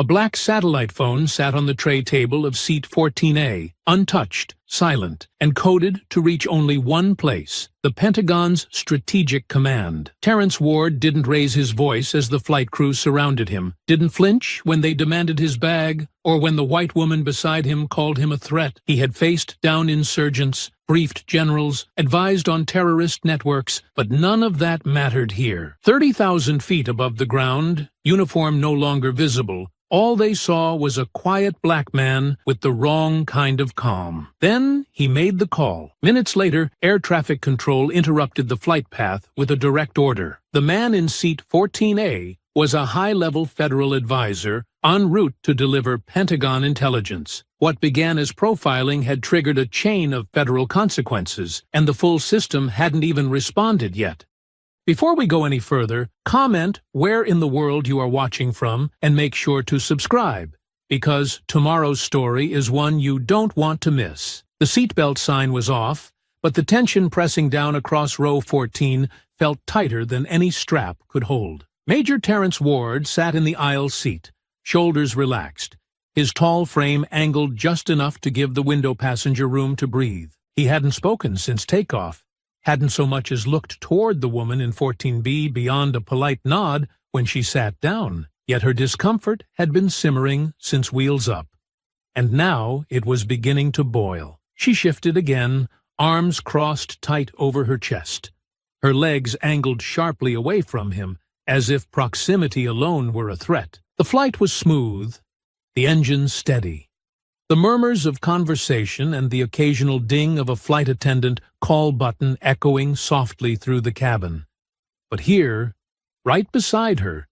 A black satellite phone sat on the tray table of seat 14A, untouched, silent, and coded to reach only one place, the Pentagon's Strategic Command. Terrence Ward didn't raise his voice as the flight crew surrounded him, didn't flinch when they demanded his bag, or when the white woman beside him called him a threat. He had faced down insurgents, briefed generals, advised on terrorist networks, but none of that mattered here. 30,000 feet above the ground, uniform no longer visible, all they saw was a quiet black man with the wrong kind of calm. Then he made the call. Minutes later, air traffic control interrupted the flight path with a direct order. The man in seat 14A was a high-level federal advisor en route to deliver Pentagon intelligence. What began as profiling had triggered a chain of federal consequences, and the full system hadn't even responded yet. Before we go any further, comment where in the world you are watching from and make sure to subscribe, because tomorrow's story is one you don't want to miss. The seatbelt sign was off, but the tension pressing down across row 14 felt tighter than any strap could hold. Major Terrence Ward sat in the aisle seat, shoulders relaxed, his tall frame angled just enough to give the window passenger room to breathe. He hadn't spoken since takeoff, hadn't so much as looked toward the woman in 14B beyond a polite nod when she sat down, yet her discomfort had been simmering since wheels up. And now it was beginning to boil. She shifted again, arms crossed tight over her chest, her legs angled sharply away from him, as if proximity alone were a threat. The flight was smooth, the engine steady. The murmurs of conversation and the occasional ding of a flight attendant call button echoing softly through the cabin. But here, right beside her,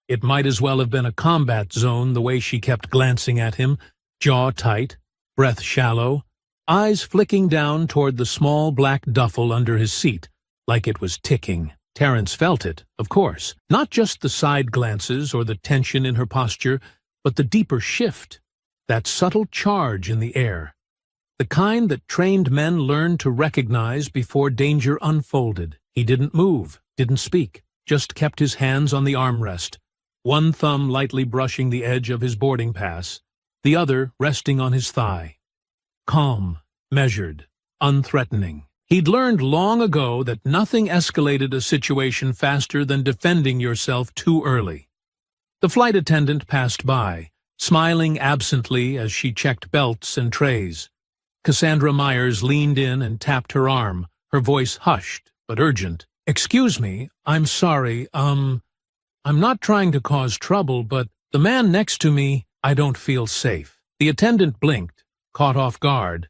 it might as well have been a combat zone the way she kept glancing at him, jaw tight, breath shallow, eyes flicking down toward the small black duffel under his seat, like it was ticking. Terrence felt it, of course, not just the side glances or the tension in her posture, but the deeper shift, that subtle charge in the air, the kind that trained men learned to recognize before danger unfolded. He didn't move, didn't speak, just kept his hands on the armrest, one thumb lightly brushing the edge of his boarding pass, the other resting on his thigh. Calm, measured, unthreatening. He'd learned long ago that nothing escalated a situation faster than defending yourself too early. The flight attendant passed by, smiling absently as she checked belts and trays. Cassandra Myers leaned in and tapped her arm, her voice hushed but urgent. "Excuse me, I'm sorry, I'm not trying to cause trouble, but the man next to me, I don't feel safe." The attendant blinked, caught off guard,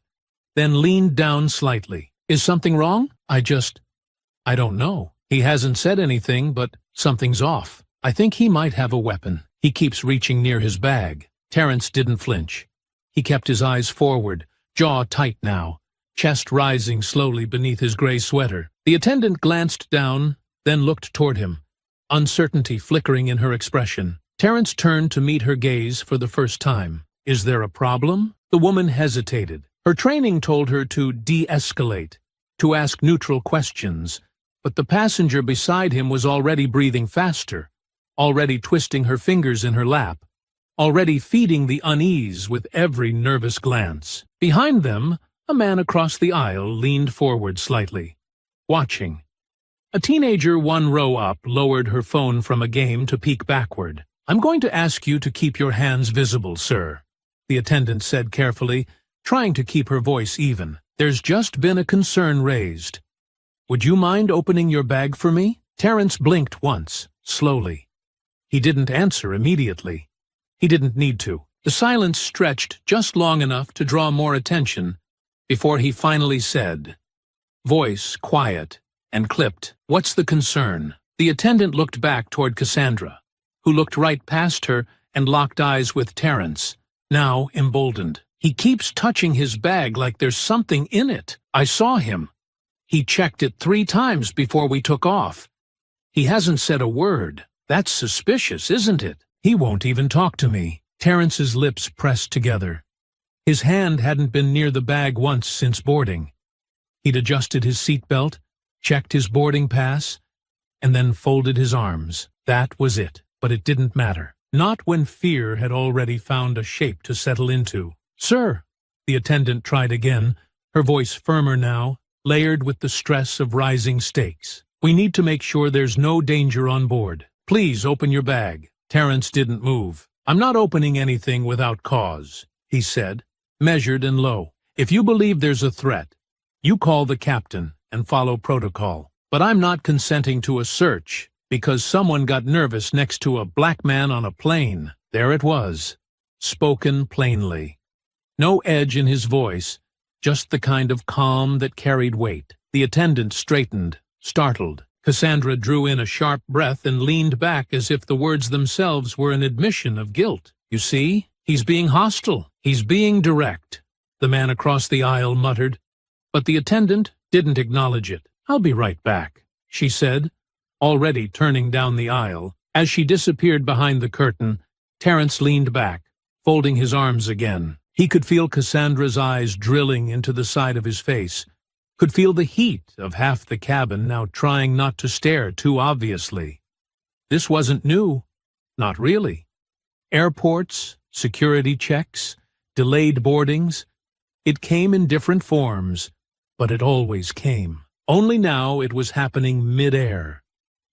then leaned down slightly. "Is something wrong? I don't know. He hasn't said anything, but something's off. I think he might have a weapon. He keeps reaching near his bag." Terrence didn't flinch. He kept his eyes forward, jaw tight now, chest rising slowly beneath his gray sweater. The attendant glanced down, then looked toward him, uncertainty flickering in her expression. Terrence turned to meet her gaze for the first time. "Is there a problem?" The woman hesitated. Her training told her to de-escalate, to ask neutral questions, but the passenger beside him was already breathing faster, already twisting her fingers in her lap, already feeding the unease with every nervous glance. Behind them, a man across the aisle leaned forward slightly, watching. A teenager one row up lowered her phone from a game to peek backward. "I'm going to ask you to keep your hands visible, sir," the attendant said carefully, trying to keep her voice even. "There's just been a concern raised. Would you mind opening your bag for me?" Terrence blinked once, slowly. He didn't answer immediately. He didn't need to. The silence stretched just long enough to draw more attention before he finally said, voice quiet and clipped, "What's the concern?" The attendant looked back toward Cassandra, who looked right past her and locked eyes with Terrence, now emboldened. "He keeps touching his bag like there's something in it. I saw him. He checked it 3 times before we took off. He hasn't said a word. That's suspicious, isn't it? He won't even talk to me." Terrence's lips pressed together. His hand hadn't been near the bag once since boarding. He'd adjusted his seatbelt, checked his boarding pass, and then folded his arms. That was it, but it didn't matter. Not when fear had already found a shape to settle into. "Sir," the attendant tried again, her voice firmer now, layered with the stress of rising stakes. "We need to make sure there's no danger on board. Please open your bag." Terence didn't move. "I'm not opening anything without cause," he said, measured and low. "If you believe there's a threat, you call the captain and follow protocol. But I'm not consenting to a search because someone got nervous next to a black man on a plane." There it was, spoken plainly. No edge in his voice, just the kind of calm that carried weight. The attendant straightened, startled. Cassandra drew in a sharp breath and leaned back as if the words themselves were an admission of guilt. "You see, he's being hostile. He's being direct," the man across the aisle muttered. But the attendant didn't acknowledge it. "I'll be right back," she said, already turning down the aisle. As she disappeared behind the curtain, Terence leaned back, folding his arms again. He could feel Cassandra's eyes drilling into the side of his face, could feel the heat of half the cabin now trying not to stare too obviously. This wasn't new. Not really. Airports, security checks, delayed boardings. It came in different forms, but it always came. Only now it was happening mid-air,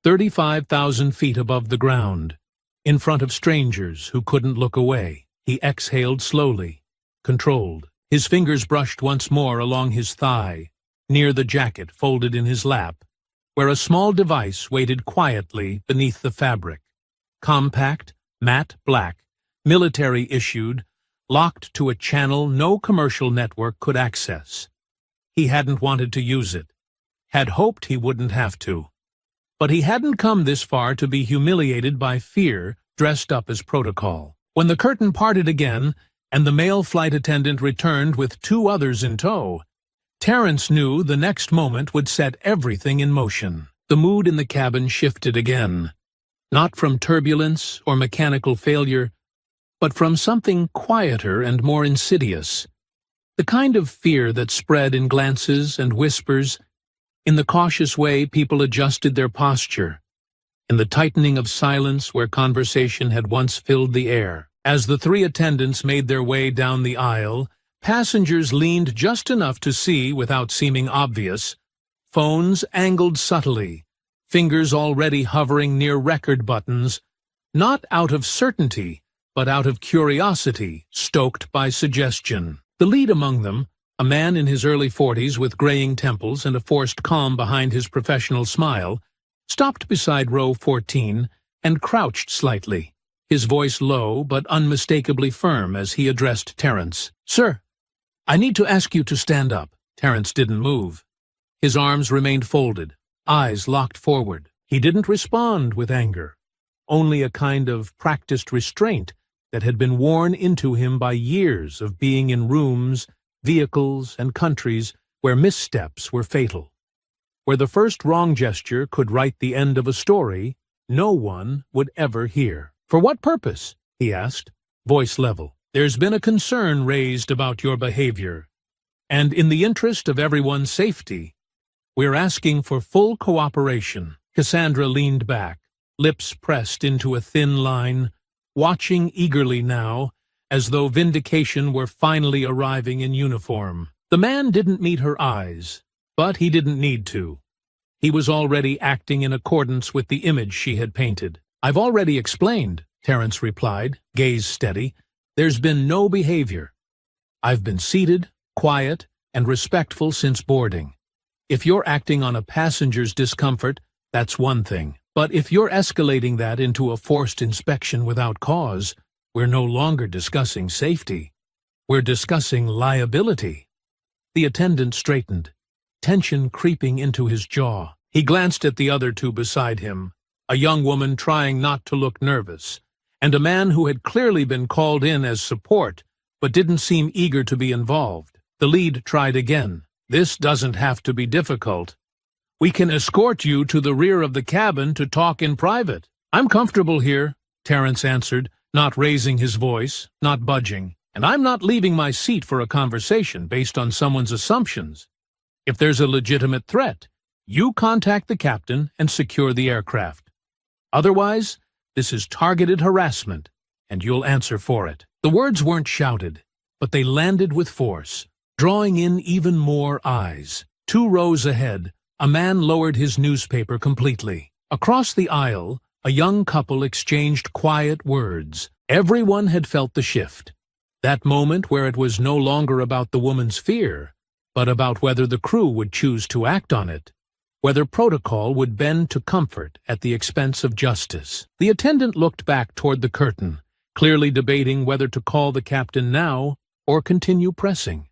35,000 feet above the ground, in front of strangers who couldn't look away. He exhaled slowly, controlled. His fingers brushed once more along his thigh, near the jacket folded in his lap, where a small device waited quietly beneath the fabric. Compact, matte black, military-issued, locked to a channel no commercial network could access. He hadn't wanted to use it, had hoped he wouldn't have to. But he hadn't come this far to be humiliated by fear dressed up as protocol. When the curtain parted again, and the male flight attendant returned with 2 others in tow, Terence knew the next moment would set everything in motion. The mood in the cabin shifted again, not from turbulence or mechanical failure, but from something quieter and more insidious. The kind of fear that spread in glances and whispers, in the cautious way people adjusted their posture, in the tightening of silence where conversation had once filled the air. As the 3 attendants made their way down the aisle, passengers leaned just enough to see without seeming obvious, phones angled subtly, fingers already hovering near record buttons, not out of certainty, but out of curiosity, stoked by suggestion. The lead among them, a man in his early 40s with graying temples and a forced calm behind his professional smile, stopped beside row 14 and crouched slightly, his voice low but unmistakably firm as he addressed Terence. "Sir, I need to ask you to stand up." Terence didn't move. His arms remained folded, eyes locked forward. He didn't respond with anger, only a kind of practiced restraint that had been worn into him by years of being in rooms, vehicles, and countries where missteps were fatal, where the first wrong gesture could write the end of a story no one would ever hear. "For what purpose?" he asked, voice level. "There's been a concern raised about your behavior, and in the interest of everyone's safety, we're asking for full cooperation." Cassandra leaned back, lips pressed into a thin line, watching eagerly now, as though vindication were finally arriving in uniform. The man didn't meet her eyes, but he didn't need to. He was already acting in accordance with the image she had painted. "I've already explained," Terence replied, gaze steady. "There's been no behavior. I've been seated, quiet, and respectful since boarding. If you're acting on a passenger's discomfort, that's one thing. But if you're escalating that into a forced inspection without cause, we're no longer discussing safety. We're discussing liability." The attendant straightened, tension creeping into his jaw. He glanced at the other 2 beside him, a young woman trying not to look nervous, and a man who had clearly been called in as support, but didn't seem eager to be involved. The lead tried again. "This doesn't have to be difficult. We can escort you to the rear of the cabin to talk in private." "I'm comfortable here," Terence answered, not raising his voice, not budging. "And I'm not leaving my seat for a conversation based on someone's assumptions. If there's a legitimate threat, you contact the captain and secure the aircraft. Otherwise, this is targeted harassment, and you'll answer for it." The words weren't shouted, but they landed with force, drawing in even more eyes. 2 rows ahead, a man lowered his newspaper completely. Across the aisle, a young couple exchanged quiet words. Everyone had felt the shift. That moment where it was no longer about the woman's fear, but about whether the crew would choose to act on it, whether protocol would bend to comfort at the expense of justice. The attendant looked back toward the curtain, clearly debating whether to call the captain now or continue pressing.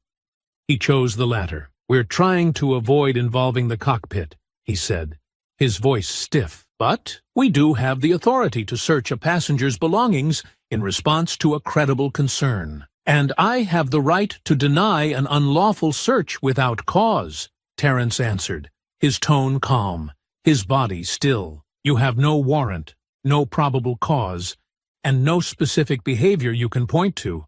He chose the latter. "We're trying to avoid involving the cockpit," he said, his voice stiff. "But we do have the authority to search a passenger's belongings in response to a credible concern. And I have the right to deny an unlawful search without cause," Terence answered, his tone calm, his body still. "You have no warrant, no probable cause, and no specific behavior you can point to.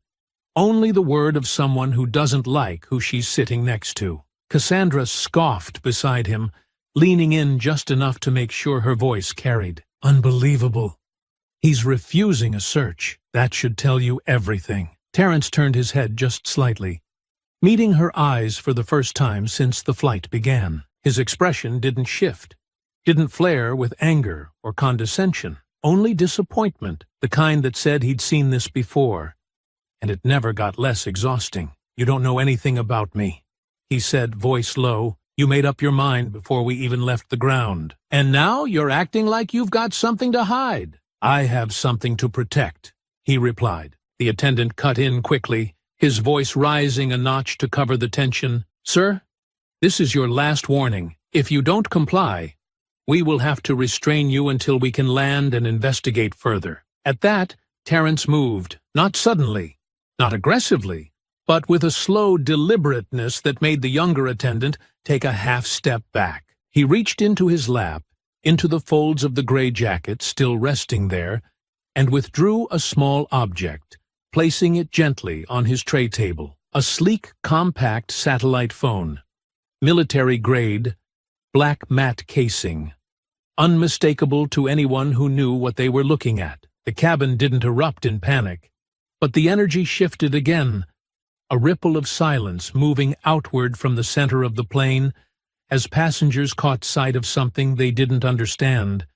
Only the word of someone who doesn't like who she's sitting next to." Cassandra scoffed beside him, leaning in just enough to make sure her voice carried. "Unbelievable. He's refusing a search. That should tell you everything." Terence turned his head just slightly, meeting her eyes for the first time since the flight began. His expression didn't shift, didn't flare with anger or condescension, only disappointment, the kind that said he'd seen this before, and it never got less exhausting. "You don't know anything about me," he said, voice low. "You made up your mind before we even left the ground. And now you're acting like you've got something to hide." "I have something to protect," he replied. The attendant cut in quickly, his voice rising a notch to cover the tension. "Sir, this is your last warning. If you don't comply, we will have to restrain you until we can land and investigate further." At that, Terence moved, not suddenly, not aggressively, but with a slow deliberateness that made the younger attendant take a half-step back. He reached into his lap, into the folds of the gray jacket still resting there, and withdrew a small object, placing it gently on his tray table. A sleek, compact satellite phone. Military-grade, black matte casing. Unmistakable to anyone who knew what they were looking at. The cabin didn't erupt in panic, but the energy shifted again, a ripple of silence moving outward from the center of the plane as passengers caught sight of something they didn't understand,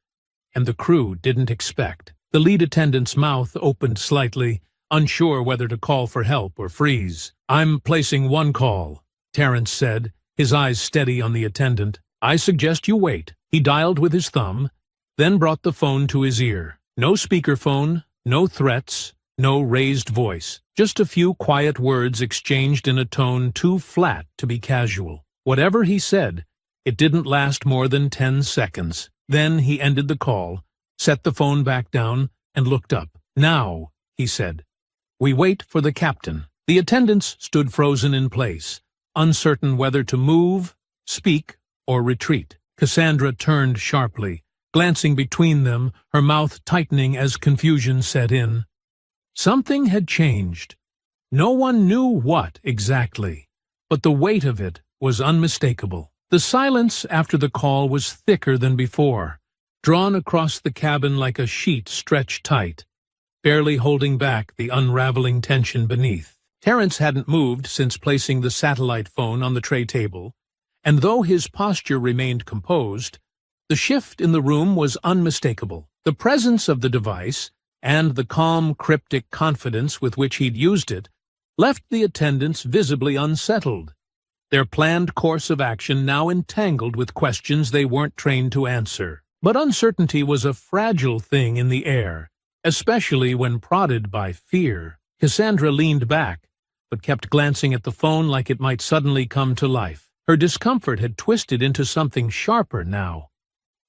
and the crew didn't expect. The lead attendant's mouth opened slightly, unsure whether to call for help or freeze. "I'm placing one call," Terence said, his eyes steady on the attendant. "I suggest you wait." He dialed with his thumb, then brought the phone to his ear. No speakerphone, no threats, no raised voice. Just a few quiet words exchanged in a tone too flat to be casual. Whatever he said, it didn't last more than 10 seconds. Then he ended the call, set the phone back down, and looked up. "Now," he said, "we wait for the captain." The attendants stood frozen in place, uncertain whether to move, speak, or retreat. Cassandra turned sharply, glancing between them, her mouth tightening as confusion set in. Something had changed. No one knew what exactly, but the weight of it was unmistakable. The silence after the call was thicker than before, drawn across the cabin like a sheet stretched tight, barely holding back the unraveling tension beneath. Terence hadn't moved since placing the satellite phone on the tray table, and though his posture remained composed, the shift in the room was unmistakable. The presence of the device, and the calm, cryptic confidence with which he'd used it, left the attendants visibly unsettled, their planned course of action now entangled with questions they weren't trained to answer. But uncertainty was a fragile thing in the air, especially when prodded by fear. Cassandra leaned back, but kept glancing at the phone like it might suddenly come to life. Her discomfort had twisted into something sharper now.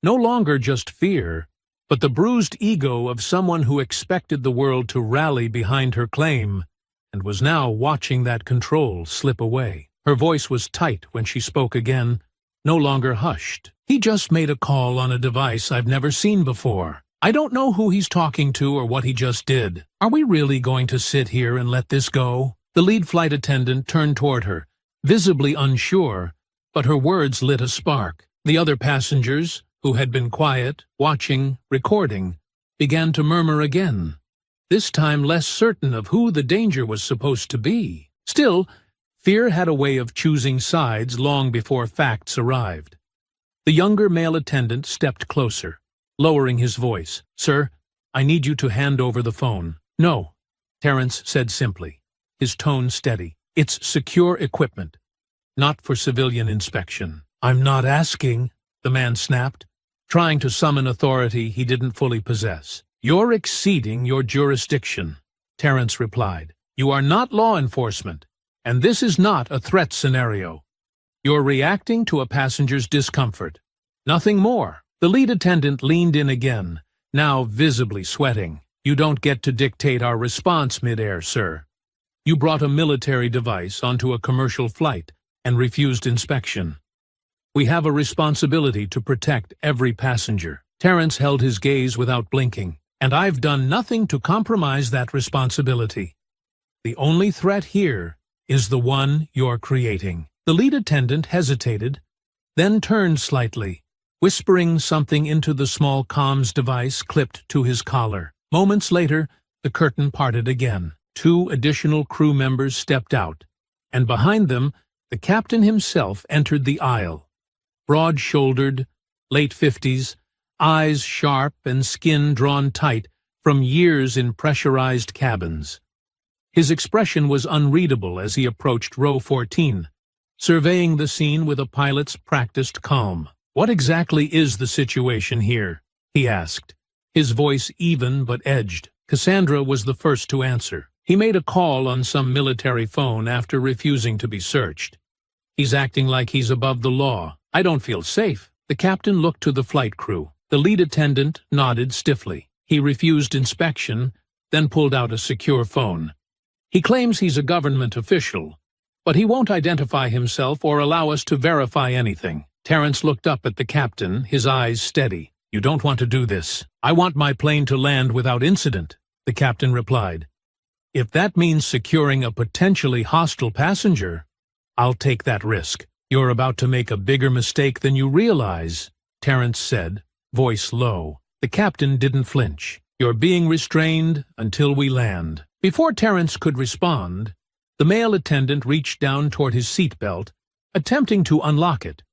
No longer just fear, but the bruised ego of someone who expected the world to rally behind her claim, and was now watching that control slip away. Her voice was tight when she spoke again, no longer hushed. "He just made a call on a device I've never seen before. I don't know who he's talking to or what he just did. Are we really going to sit here and let this go?" The lead flight attendant turned toward her, visibly unsure, but her words lit a spark. The other passengers, who had been quiet, watching, recording, began to murmur again. this time less certain of who the danger was supposed to be. Still, fear had a way of choosing sides long before facts arrived. The younger male attendant stepped closer, lowering his voice. "Sir, I need you to hand over the phone." "No," Terrence said simply, his tone steady. "It's secure equipment, not for civilian inspection." "I'm not asking," the man snapped, trying to summon authority he didn't fully possess. "You're exceeding your jurisdiction," Terrence replied. "You are not law enforcement, and this is not a threat scenario. You're reacting to a passenger's discomfort. Nothing more." The lead attendant leaned in again, now visibly sweating. "You don't get to dictate our response midair, sir. You brought a military device onto a commercial flight and refused inspection. We have a responsibility to protect every passenger." Terrence held his gaze without blinking. "And I've done nothing to compromise that responsibility. The only threat here is the one you're creating." The lead attendant hesitated, then turned slightly, whispering something into the small comms device clipped to his collar. Moments later, the curtain parted again. 2 additional crew members stepped out, and behind them, the captain himself entered the aisle. Broad-shouldered, late 50s, eyes sharp and skin drawn tight from years in pressurized cabins. His expression was unreadable as he approached row 14, surveying the scene with a pilot's practiced calm. "What exactly is the situation here?" he asked, his voice even but edged. Cassandra was the first to answer. "He made a call on some military phone after refusing to be searched. He's acting like he's above the law. I don't feel safe." The captain looked to the flight crew. The lead attendant nodded stiffly. "He refused inspection, then pulled out a secure phone. He claims he's a government official, but he won't identify himself or allow us to verify anything." Terrence looked up at the captain, his eyes steady. "You don't want to do this." "I want my plane to land without incident," the captain replied. "If that means securing a potentially hostile passenger, I'll take that risk." "You're about to make a bigger mistake than you realize," Terrence said, voice low. The captain didn't flinch. "You're being restrained until we land." Before Terrence could respond, the male attendant reached down toward his seatbelt, attempting to unlock it,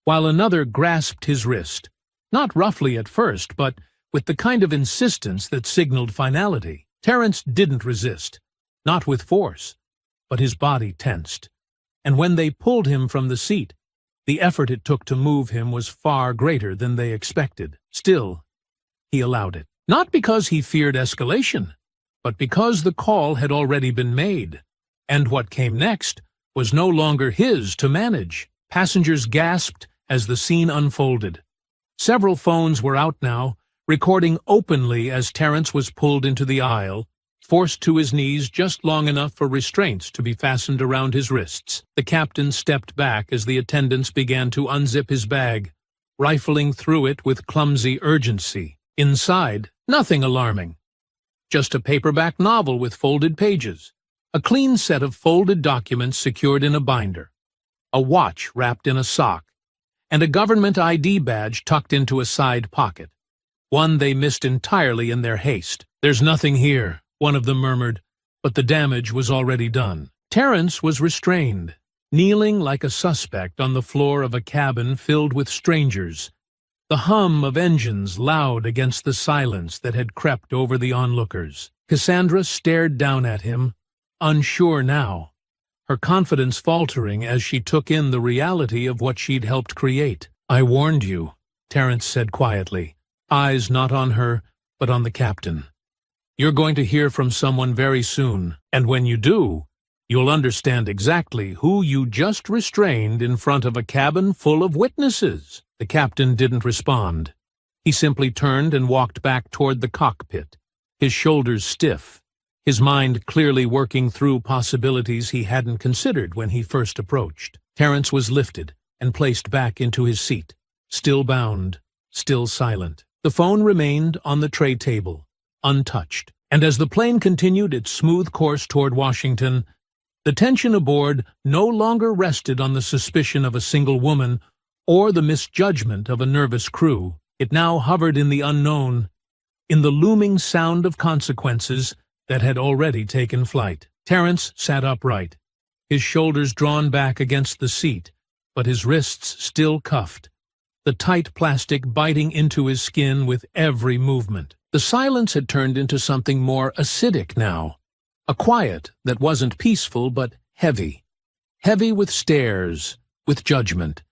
while another grasped his wrist, not roughly at first, but with the kind of insistence that signaled finality. Terrence didn't resist, not with force, but his body tensed, and when they pulled him from the seat, the effort it took to move him was far greater than they expected. Still, he allowed it. Not because he feared escalation, but because the call had already been made, and what came next was no longer his to manage. Passengers gasped as the scene unfolded. Several phones were out now, recording openly as Terrence was pulled into the aisle, forced to his knees just long enough for restraints to be fastened around his wrists. The captain stepped back as the attendants began to unzip his bag, rifling through it with clumsy urgency. Inside, nothing alarming. Just a paperback novel with folded pages, a clean set of folded documents secured in a binder, a watch wrapped in a sock, and a government ID badge tucked into a side pocket, one they missed entirely in their haste. "There's nothing here," one of them murmured, but the damage was already done. Terrence was restrained, kneeling like a suspect on the floor of a cabin filled with strangers, the hum of engines loud against the silence that had crept over the onlookers. Cassandra stared down at him, unsure now, her confidence faltering as she took in the reality of what she'd helped create. "I warned you," Terrence said quietly, eyes not on her, but on the captain. "You're going to hear from someone very soon, and when you do, you'll understand exactly who you just restrained in front of a cabin full of witnesses." The captain didn't respond. He simply turned and walked back toward the cockpit, his shoulders stiff, his mind clearly working through possibilities he hadn't considered when he first approached. Terrence was lifted and placed back into his seat, still bound, still silent. The phone remained on the tray table, untouched, and as the plane continued its smooth course toward Washington, the tension aboard no longer rested on the suspicion of a single woman or the misjudgment of a nervous crew. It now hovered in the unknown, in the looming sound of consequences that had already taken flight. Terence sat upright, his shoulders drawn back against the seat, but his wrists still cuffed, the tight plastic biting into his skin with every movement. The silence had turned into something more acidic now, a quiet that wasn't peaceful but heavy. Heavy with stares, with judgment,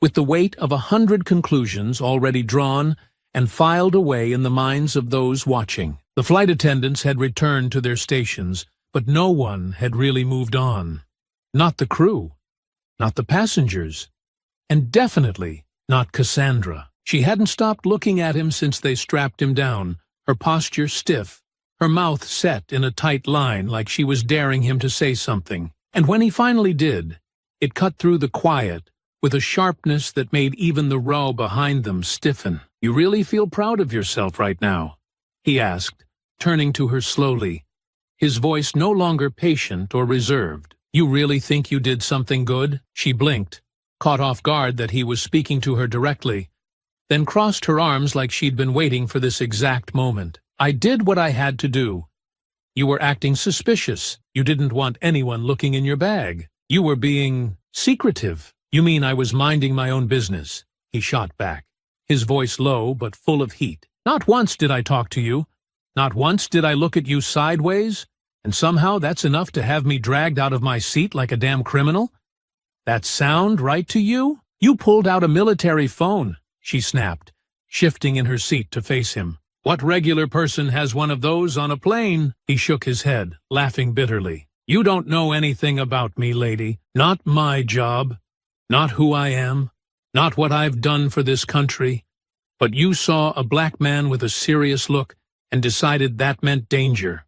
with the weight of 100 conclusions already drawn and filed away in the minds of those watching. The flight attendants had returned to their stations, but no one had really moved on. Not the crew, not the passengers, and definitely not Cassandra. She hadn't stopped looking at him since they strapped him down, her posture stiff, her mouth set in a tight line like she was daring him to say something. And when he finally did, it cut through the quiet with a sharpness that made even the row behind them stiffen. "You really feel proud of yourself right now?" he asked, turning to her slowly, his voice no longer patient or reserved. "You really think you did something good?" She blinked, caught off guard that he was speaking to her directly, then crossed her arms like she'd been waiting for this exact moment. "I did what I had to do. You were acting suspicious. You didn't want anyone looking in your bag. You were being secretive." "You mean I was minding my own business?" he shot back, his voice low but full of heat. "Not once did I talk to you. Not once did I look at you sideways, and somehow that's enough to have me dragged out of my seat like a damn criminal? That sound right to you? You pulled out a military phone," she snapped, shifting in her seat to face him. "What regular person has one of those on a plane?" He shook his head, laughing bitterly. "You don't know anything about me, lady. Not my job, not who I am, not what I've done for this country. But you saw a black man with a serious look and decided that meant danger.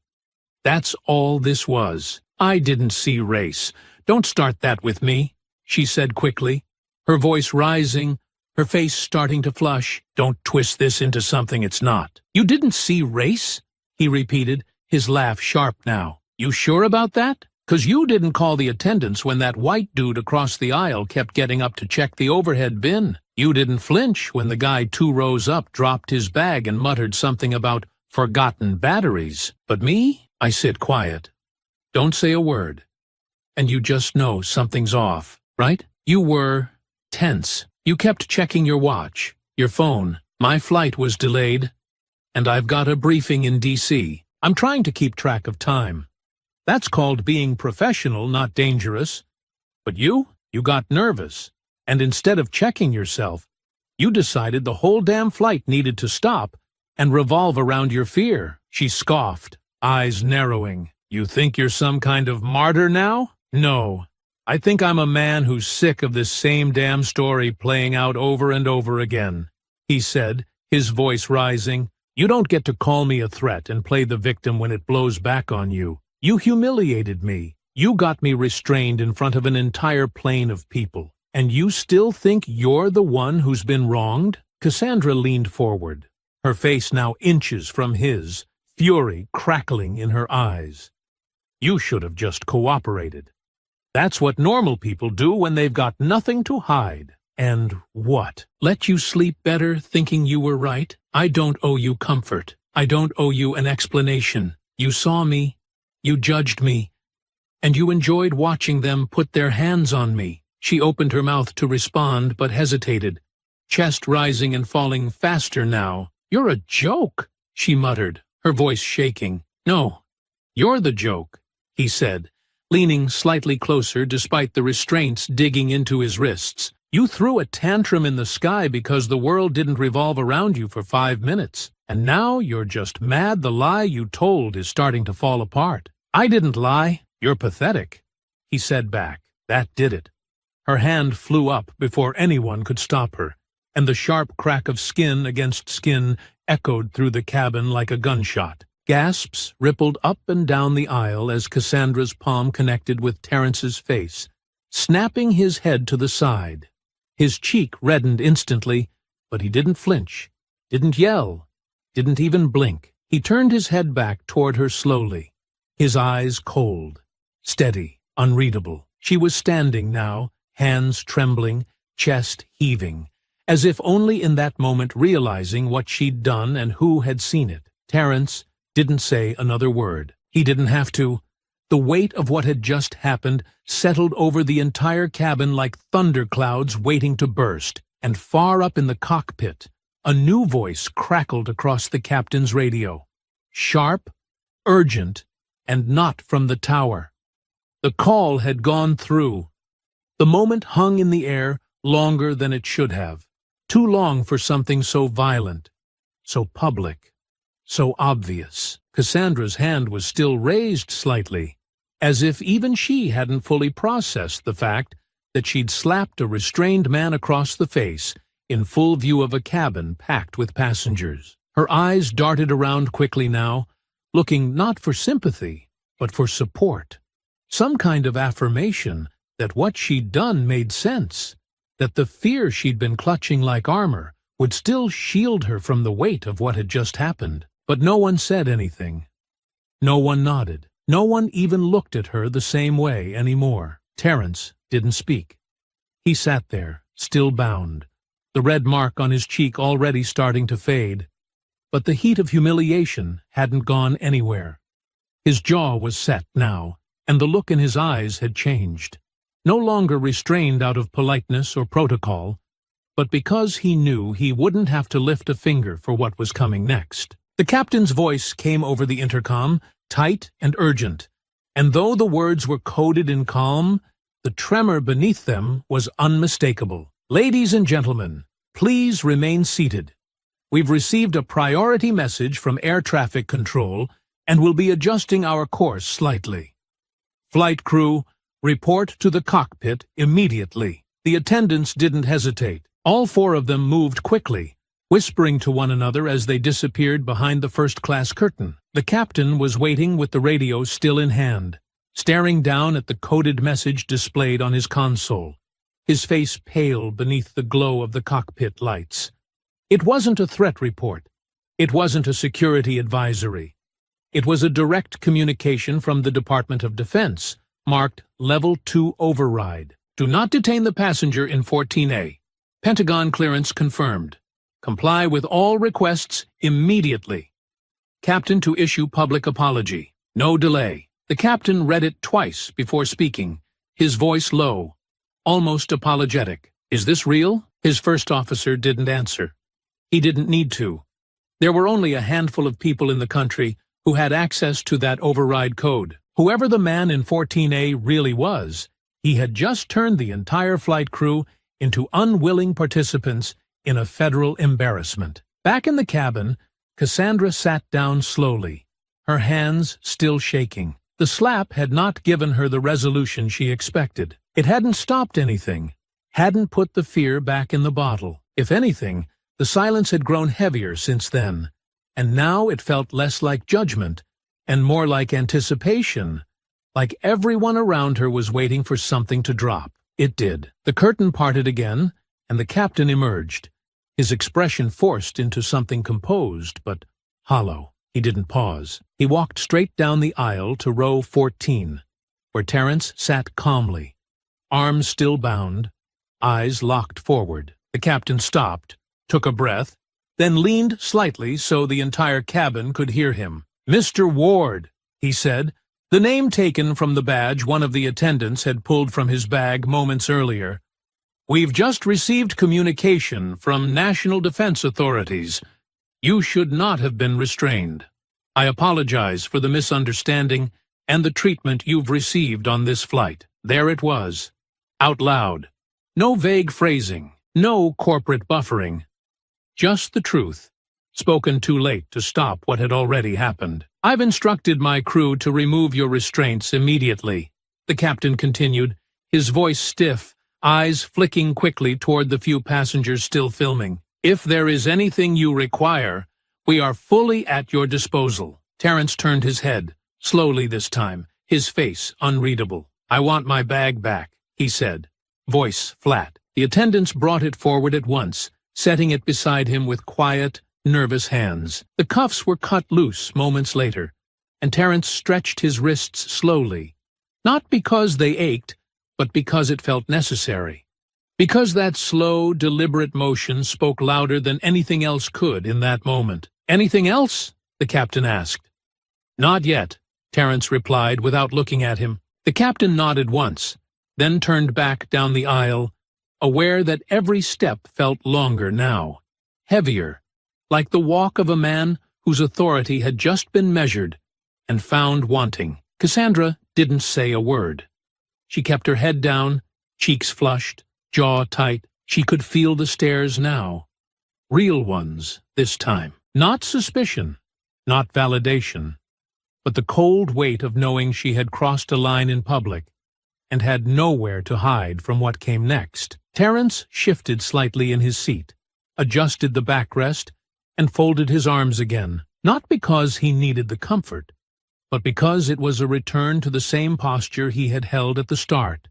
That's all this was. I didn't see race. Don't start that with me," she said quickly, her voice rising, her face starting to flush. "Don't twist this into something it's not." "You didn't see race?" he repeated, his laugh sharp now. "You sure about that? 'Cause you didn't call the attendants when that white dude across the aisle kept getting up to check the overhead bin. You didn't flinch when the guy 2 rows up dropped his bag and muttered something about forgotten batteries. But me? I sit quiet. Don't say a word. And you just know something's off, right? You were tense. You kept checking your watch, your phone. My flight was delayed, and I've got a briefing in D.C. I'm trying to keep track of time. That's called being professional, not dangerous. But you got nervous, and instead of checking yourself, you decided the whole damn flight needed to stop and revolve around your fear." She scoffed, eyes narrowing. "You think you're some kind of martyr now? No. I think I'm a man who's sick of this same damn story playing out over and over again," he said, his voice rising. "You don't get to call me a threat and play the victim when it blows back on you. You humiliated me. You got me restrained in front of an entire plane of people. And you still think you're the one who's been wronged?" Cassandra leaned forward, her face now inches from his, fury crackling in her eyes. "You should have just cooperated. That's what normal people do when they've got nothing to hide. And what? Let you sleep better thinking you were right? I don't owe you comfort. I don't owe you an explanation. You saw me, you judged me, and you enjoyed watching them put their hands on me." She opened her mouth to respond but hesitated, chest rising and falling faster now. "You're a joke," she muttered, her voice shaking. "No, you're the joke," he said, leaning slightly closer despite the restraints digging into his wrists. "You threw a tantrum in the sky because the world didn't revolve around you for 5 minutes, and now you're just mad the lie you told is starting to fall apart." "I didn't lie. You're pathetic," he said back. That did it. Her hand flew up before anyone could stop her, and the sharp crack of skin against skin echoed through the cabin like a gunshot. Gasps rippled up and down the aisle as Cassandra's palm connected with Terence's face, snapping his head to the side. His cheek reddened instantly, but he didn't flinch, didn't yell, didn't even blink. He turned his head back toward her slowly, his eyes cold, steady, unreadable. She was standing now, hands trembling, chest heaving, as if only in that moment realizing what she'd done and who had seen it. Terence didn't say another word. He didn't have to. The weight of what had just happened settled over the entire cabin like thunderclouds waiting to burst, and far up in the cockpit, a new voice crackled across the captain's radio. Sharp, urgent, and not from the tower. The call had gone through. The moment hung in the air longer than it should have. Too long for something so violent, so public, so obvious. Cassandra's hand was still raised slightly, as if even she hadn't fully processed the fact that she'd slapped a restrained man across the face in full view of a cabin packed with passengers. Her eyes darted around quickly now, looking not for sympathy, but for support. Some kind of affirmation that what she'd done made sense, that the fear she'd been clutching like armor would still shield her from the weight of what had just happened. But no one said anything. No one nodded. No one even looked at her the same way anymore. Terence didn't speak. He sat there, still bound, the red mark on his cheek already starting to fade. But the heat of humiliation hadn't gone anywhere. His jaw was set now, and the look in his eyes had changed. No longer restrained out of politeness or protocol, but because he knew he wouldn't have to lift a finger for what was coming next. The captain's voice came over the intercom, tight and urgent, and though the words were coded in calm, the tremor beneath them was unmistakable. Ladies and gentlemen, please remain seated. We've received a priority message from air traffic control and will be adjusting our course slightly. Flight crew, report to the cockpit immediately. The attendants didn't hesitate. All four of them moved quickly, whispering to one another as they disappeared behind the first-class curtain. The captain was waiting with the radio still in hand, staring down at the coded message displayed on his console, his face pale beneath the glow of the cockpit lights. It wasn't a threat report. It wasn't a security advisory. It was a direct communication from the Department of Defense, marked Level 2 Override. Do not detain the passenger in 14A. Pentagon clearance confirmed. Comply with all requests immediately. Captain to issue public apology. No delay. The captain read it twice before speaking, his voice low, almost apologetic. Is this real? His first officer didn't answer. He didn't need to. There were only a handful of people in the country who had access to that override code. Whoever the man in 14A really was, he had just turned the entire flight crew into unwilling participants in a federal embarrassment. Back in the cabin, Cassandra sat down slowly, her hands still shaking. The slap had not given her the resolution she expected. It hadn't stopped anything, hadn't put the fear back in the bottle. If anything, the silence had grown heavier since then, and now it felt less like judgment and more like anticipation, like everyone around her was waiting for something to drop. It did. The curtain parted again, and the captain emerged, his expression forced into something composed but hollow. He didn't pause. He walked straight down the aisle to row 14, where Terence sat calmly, arms still bound, eyes locked forward. The captain stopped, took a breath, then leaned slightly so the entire cabin could hear him. "Mr. Ward," he said, the name taken from the badge one of the attendants had pulled from his bag moments earlier. "We've just received communication from national defense authorities. You should not have been restrained. I apologize for the misunderstanding and the treatment you've received on this flight." There it was, out loud. No vague phrasing, no corporate buffering. Just the truth, spoken too late to stop what had already happened. "I've instructed my crew to remove your restraints immediately," the captain continued, his voice stiff, eyes flicking quickly toward the few passengers still filming. "If there is anything you require, we are fully at your disposal." Terence turned his head, slowly this time, his face unreadable. "I want my bag back," he said, voice flat. The attendants brought it forward at once, setting it beside him with quiet, nervous hands. The cuffs were cut loose moments later, and Terence stretched his wrists slowly, not because they ached, but because it felt necessary. Because that slow, deliberate motion spoke louder than anything else could in that moment. "Anything else?" the captain asked. "Not yet," Terence replied without looking at him. The captain nodded once, then turned back down the aisle, aware that every step felt longer now, heavier, like the walk of a man whose authority had just been measured and found wanting. Cassandra didn't say a word. She kept her head down, cheeks flushed, jaw tight. She could feel the stares now. Real ones, this time. Not suspicion, not validation, but the cold weight of knowing she had crossed a line in public and had nowhere to hide from what came next. Terence shifted slightly in his seat, adjusted the backrest, and folded his arms again, not because he needed the comfort, but because it was a return to the same posture he had held at the start,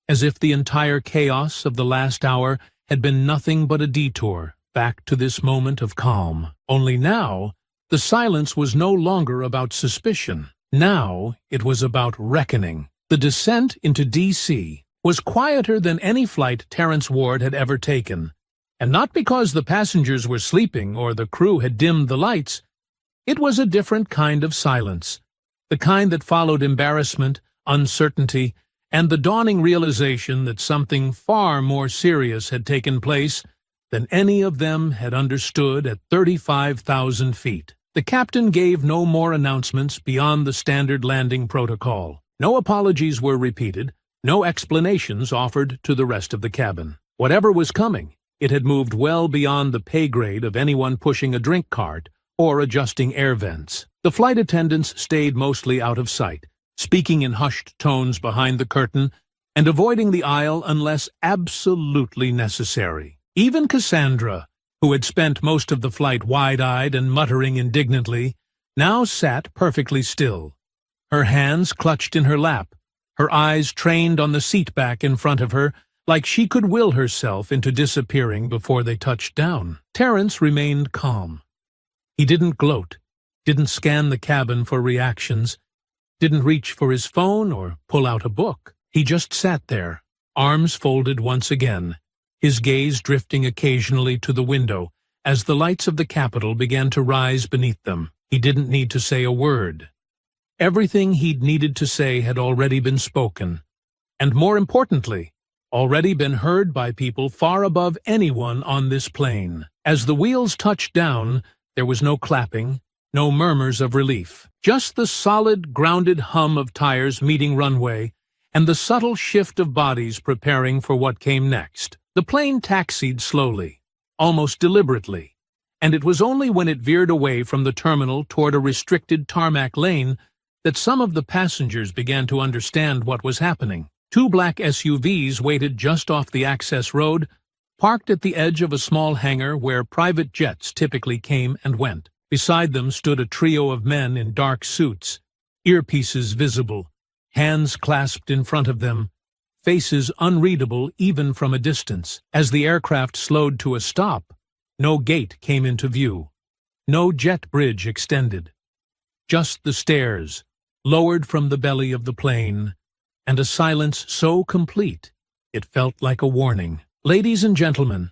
as if the entire chaos of the last hour had been nothing but a detour back to this moment of calm. Only now, the silence was no longer about suspicion. Now it was about reckoning. The descent into D.C. was quieter than any flight Terence Ward had ever taken, and not because the passengers were sleeping or the crew had dimmed the lights. It was a different kind of silence, the kind that followed embarrassment, uncertainty, and the dawning realization that something far more serious had taken place than any of them had understood at 35,000 feet. The captain gave no more announcements beyond the standard landing protocol. No apologies were repeated, no explanations offered to the rest of the cabin. Whatever was coming, it had moved well beyond the pay grade of anyone pushing a drink cart or adjusting air vents. The flight attendants stayed mostly out of sight, speaking in hushed tones behind the curtain and avoiding the aisle unless absolutely necessary. Even Cassandra, who had spent most of the flight wide-eyed and muttering indignantly, now sat perfectly still, her hands clutched in her lap, her eyes trained on the seat back in front of her, like she could will herself into disappearing before they touched down. Terence remained calm. He didn't gloat, didn't scan the cabin for reactions, didn't reach for his phone or pull out a book. He just sat there, arms folded once again, his gaze drifting occasionally to the window as the lights of the Capitol began to rise beneath them. He didn't need to say a word. Everything he'd needed to say had already been spoken, and more importantly, already been heard by people far above anyone on this plane. As the wheels touched down, there was no clapping, no murmurs of relief, just the solid, grounded hum of tires meeting runway and the subtle shift of bodies preparing for what came next. The plane taxied slowly, almost deliberately, and it was only when it veered away from the terminal toward a restricted tarmac lane that some of the passengers began to understand what was happening. Two black SUVs waited just off the access road, parked at the edge of a small hangar where private jets typically came and went. Beside them stood a trio of men in dark suits, earpieces visible, hands clasped in front of them, faces unreadable even from a distance. As the aircraft slowed to a stop, no gate came into view, no jet bridge extended. Just the stairs, lowered from the belly of the plane, and a silence so complete it felt like a warning. "Ladies and gentlemen,"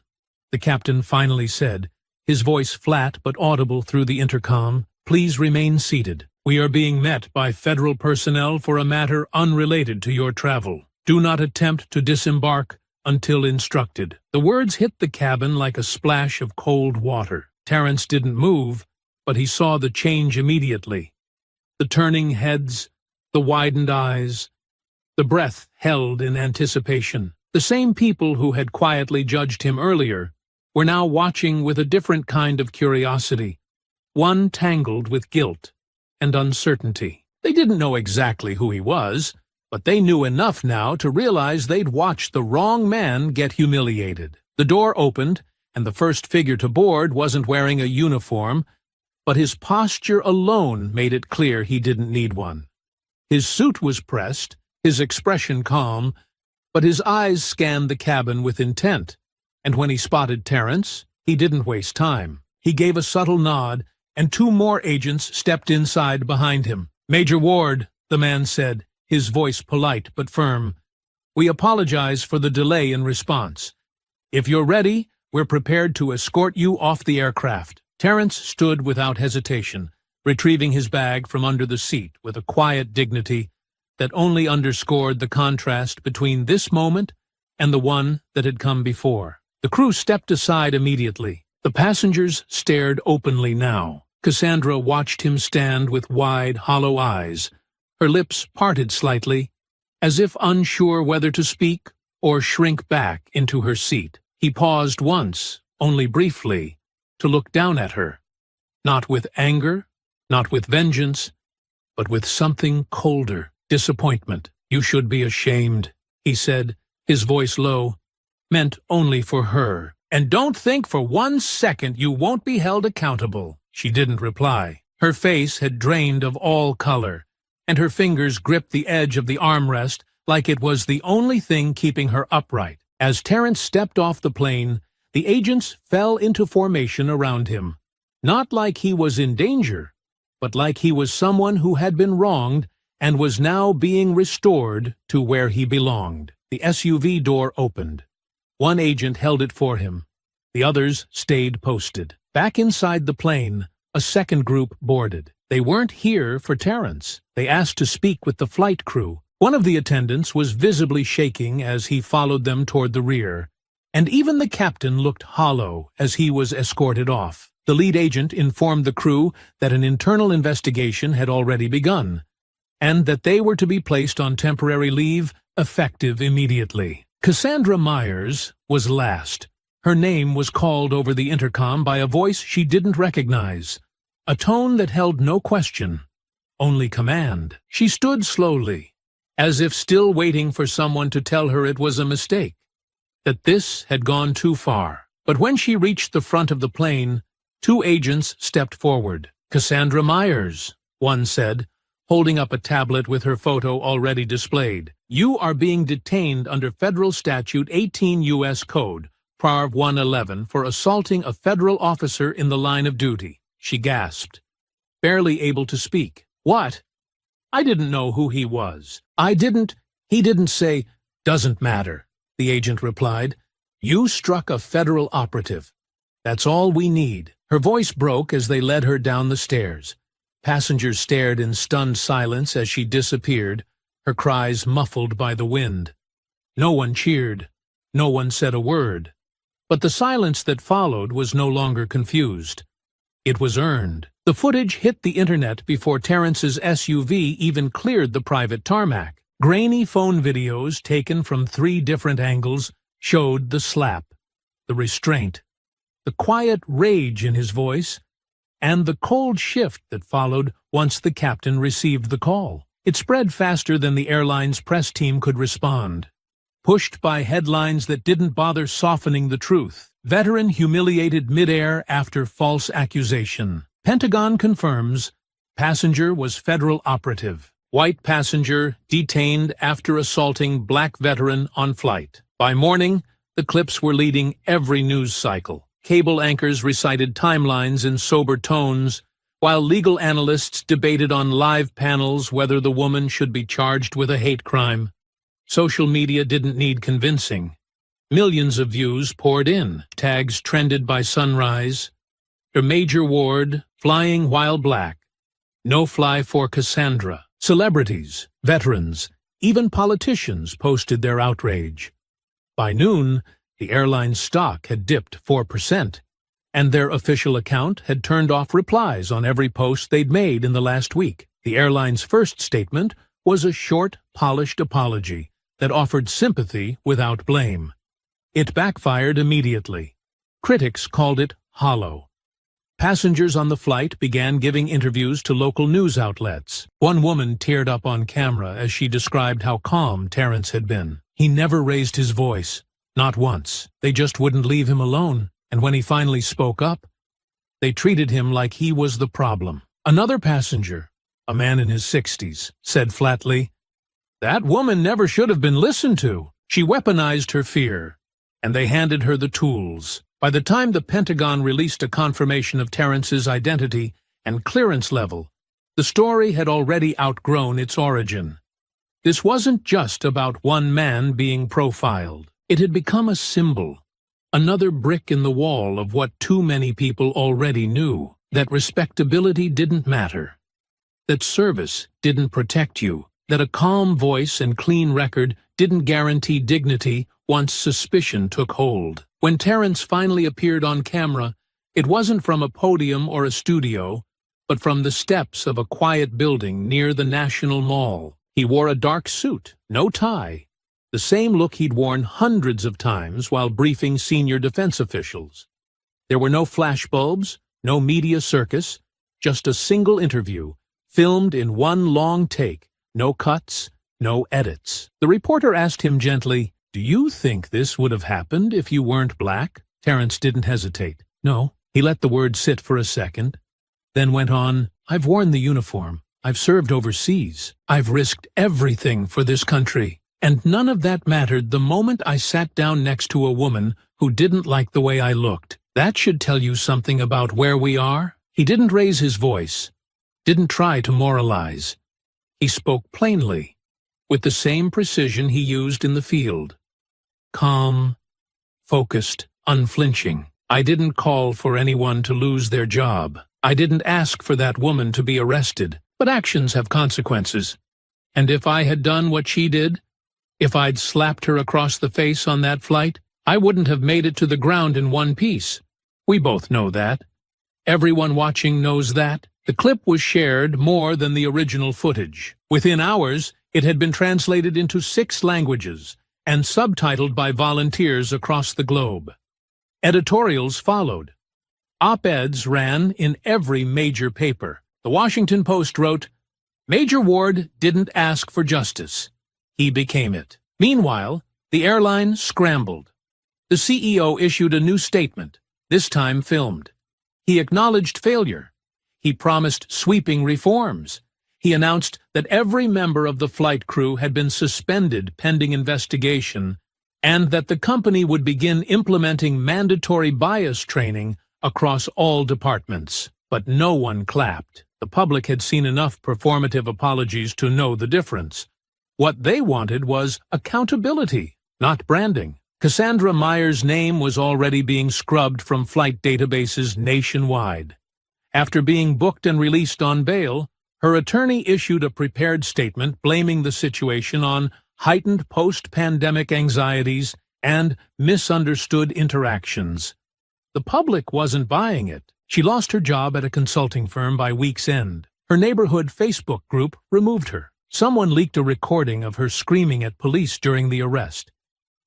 the captain finally said, his voice flat but audible through the intercom, "please remain seated. We are being met by federal personnel for a matter unrelated to your travel. Do not attempt to disembark until instructed." The words hit the cabin like a splash of cold water. Terence didn't move, but he saw the change immediately. The turning heads, the widened eyes, the breath held in anticipation. The same people who had quietly judged him earlier were now watching with a different kind of curiosity, one tangled with guilt and uncertainty. They didn't know exactly who he was, but they knew enough now to realize they'd watched the wrong man get humiliated. The door opened, and the first figure to board wasn't wearing a uniform, but his posture alone made it clear he didn't need one. His suit was pressed, his expression calm, but his eyes scanned the cabin with intent, and when he spotted Terence, he didn't waste time. He gave a subtle nod, and two more agents stepped inside behind him. "Major Ward," the man said, his voice polite but firm, "we apologize for the delay in response. If you're ready, we're prepared to escort you off the aircraft." Terence stood without hesitation, retrieving his bag from under the seat with a quiet dignity that only underscored the contrast between this moment and the one that had come before. The crew stepped aside immediately. The passengers stared openly now. Cassandra watched him stand with wide, hollow eyes, her lips parted slightly, as if unsure whether to speak or shrink back into her seat. He paused once, only briefly, to look down at her, not with anger, not with vengeance, but with something colder, disappointment. "You should be ashamed," he said, his voice low, meant only for her. "And don't think for 1 second you won't be held accountable." She didn't reply. Her face had drained of all color, and her fingers gripped the edge of the armrest like it was the only thing keeping her upright. As Terrence stepped off the plane, the agents fell into formation around him. Not like he was in danger, but like he was someone who had been wronged and was now being restored to where he belonged. The SUV door opened. One agent held it for him. The others stayed posted. Back inside the plane, a second group boarded. They weren't here for Terrence. They asked to speak with the flight crew. One of the attendants was visibly shaking as he followed them toward the rear, and even the captain looked hollow as he was escorted off. The lead agent informed the crew that an internal investigation had already begun, and that they were to be placed on temporary leave, effective immediately. Cassandra Myers was last. Her name was called over the intercom by a voice she didn't recognize, a tone that held no question, only command. She stood slowly, as if still waiting for someone to tell her it was a mistake, that this had gone too far. But when she reached the front of the plane, 2 agents stepped forward. "Cassandra Myers," one said, holding up a tablet with her photo already displayed. "You are being detained under Federal Statute 18 U.S. Code, Parv 111, for assaulting a federal officer in the line of duty." She gasped, barely able to speak. "What? I didn't know who he was. He didn't say." "Doesn't matter," the agent replied. "You struck a federal operative. That's all we need." Her voice broke as they led her down the stairs. Passengers stared in stunned silence as she disappeared, her cries muffled by the wind. No one cheered. No one said a word. But the silence that followed was no longer confused. It was earned. The footage hit the internet before Terrence's SUV even cleared the private tarmac. Grainy phone videos taken from 3 different angles showed the slap, the restraint, the quiet rage in his voice, and the cold shift that followed once the captain received the call. It spread faster than the airline's press team could respond. Pushed by headlines that didn't bother softening the truth. Veteran humiliated midair after false accusation. Pentagon confirms passenger was federal operative. White passenger detained after assaulting black veteran on flight. By morning, the clips were leading every news cycle. Cable anchors recited timelines in sober tones, while legal analysts debated on live panels whether the woman should be charged with a hate crime. Social media didn't need convincing. Millions of views poured in. Tags trended by sunrise. Her Major Ward, flying while black. No fly for Cassandra. Celebrities, veterans, even politicians posted their outrage. By noon, the airline's stock had dipped 4%, and their official account had turned off replies on every post they'd made in the last week. The airline's first statement was a short, polished apology that offered sympathy without blame. It backfired immediately. Critics called it hollow. Passengers on the flight began giving interviews to local news outlets. One woman teared up on camera as she described how calm Terrence had been. He never raised his voice, not once. They just wouldn't leave him alone, and when he finally spoke up, they treated him like he was the problem. Another passenger, a man in his 60s, said flatly, "That woman never should have been listened to." She weaponized her fear, and they handed her the tools. By the time the Pentagon released a confirmation of Terrence's identity and clearance level, the story had already outgrown its origin. This wasn't just about one man being profiled. It had become a symbol, another brick in the wall of what too many people already knew. that respectability didn't matter, that service didn't protect you, that a calm voice and clean record didn't guarantee dignity once suspicion took hold. When Terrence finally appeared on camera, it wasn't from a podium or a studio, but from the steps of a quiet building near the National Mall. He wore a dark suit, no tie, the same look he'd worn hundreds of times while briefing senior defense officials. There were no flashbulbs, no media circus, just a single interview, filmed in one long take, no cuts, no edits. The reporter asked him gently, "Do you think this would have happened if you weren't black?" Terrence didn't hesitate. No. He let the word sit for a second, then went on, "I've worn the uniform. I've served overseas. I've risked everything for this country. And none of that mattered the moment I sat down next to a woman who didn't like the way I looked. That should tell you something about where we are." He didn't raise his voice, didn't try to moralize. He spoke plainly, with the same precision he used in the field. Calm, focused, unflinching. "I didn't call for anyone to lose their job. I didn't ask for that woman to be arrested. But actions have consequences. And if I had done what she did, if I'd slapped her across the face on that flight, I wouldn't have made it to the ground in one piece. We both know that. Everyone watching knows that." The clip was shared more than the original footage. Within hours, it had been translated into 6 languages and subtitled by volunteers across the globe. Editorials followed. Op-eds ran in every major paper. The Washington Post wrote, "Major Ward didn't ask for justice. He became it." Meanwhile, the airline scrambled. The CEO issued a new statement, this time filmed. He acknowledged failure. He promised sweeping reforms. He announced that every member of the flight crew had been suspended pending investigation, and that the company would begin implementing mandatory bias training across all departments. But no one clapped. The public had seen enough performative apologies to know the difference. What they wanted was accountability, not branding. Cassandra Meyer's name was already being scrubbed from flight databases nationwide. After being booked and released on bail, her attorney issued a prepared statement blaming the situation on heightened post-pandemic anxieties and misunderstood interactions. The public wasn't buying it. She lost her job at a consulting firm by week's end. Her neighborhood Facebook group removed her. Someone leaked a recording of her screaming at police during the arrest,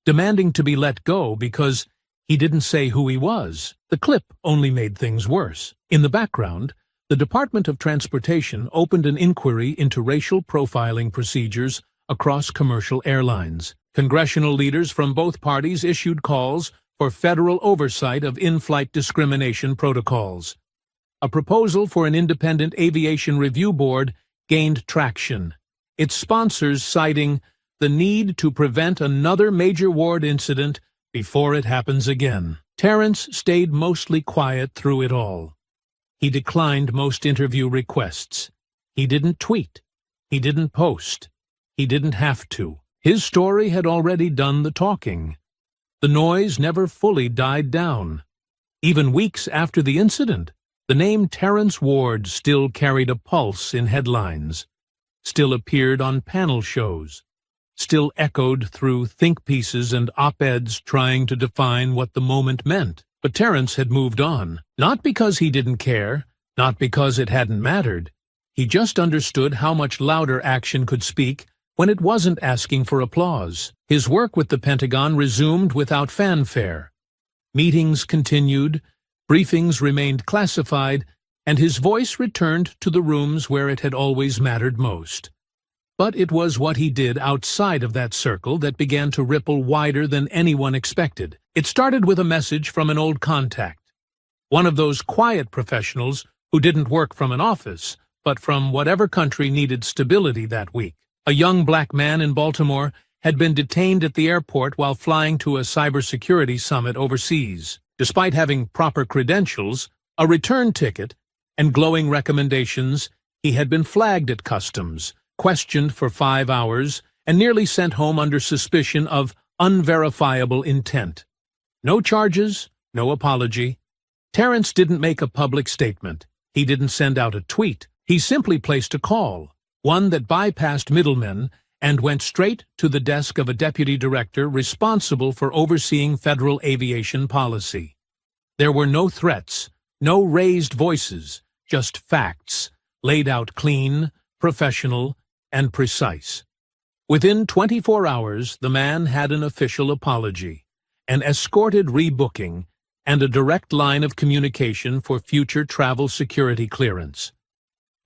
demanding to be let go because he didn't say who he was. The clip only made things worse. In the background, the Department of Transportation opened an inquiry into racial profiling procedures across commercial airlines. Congressional leaders from both parties issued calls for federal oversight of in-flight discrimination protocols. A proposal for an independent aviation review board gained traction, its sponsors citing the need to prevent another Major Ward incident before it happens again. Terrence stayed mostly quiet through it all. He declined most interview requests. He didn't tweet. He didn't post. He didn't have to. His story had already done the talking. The noise never fully died down. Even weeks after the incident, the name Terrence Ward still carried a pulse in headlines, still appeared on panel shows, still echoed through think pieces and op-eds trying to define what the moment meant. But Terrence had moved on, not because he didn't care, not because it hadn't mattered. He just understood how much louder action could speak when it wasn't asking for applause. His work with the Pentagon resumed without fanfare. Meetings continued, briefings remained classified, and his voice returned to the rooms where it had always mattered most. But it was what he did outside of that circle that began to ripple wider than anyone expected. It started with a message from an old contact, one of those quiet professionals who didn't work from an office, but from whatever country needed stability that week. A young black man in Baltimore had been detained at the airport while flying to a cybersecurity summit overseas. Despite having proper credentials, a return ticket, and glowing recommendations, he had been flagged at customs, questioned for 5 hours, and nearly sent home under suspicion of unverifiable intent. No charges, no apology. Terrence didn't make a public statement. He didn't send out a tweet. He simply placed a call, one that bypassed middlemen and went straight to the desk of a deputy director responsible for overseeing federal aviation policy. There were no threats, no raised voices, just facts, laid out clean, professional, and precise. Within 24 hours, the man had an official apology, an escorted rebooking, and a direct line of communication for future travel security clearance.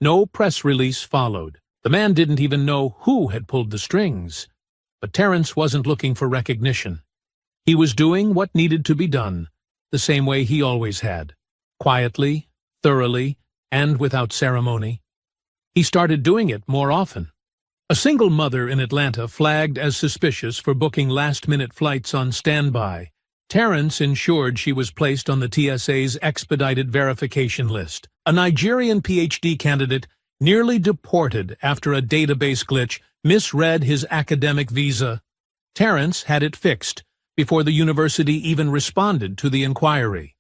No press release followed. The man didn't even know who had pulled the strings. But Terence wasn't looking for recognition. He was doing what needed to be done, the same way he always had, quietly, thoroughly, and without ceremony. He started doing it more often. A single mother in Atlanta flagged as suspicious for booking last-minute flights on standby. Terence ensured she was placed on the TSA's expedited verification list. A Nigerian PhD candidate nearly deported after a database glitch misread his academic visa. Terence had it fixed before the university even responded to the inquiry.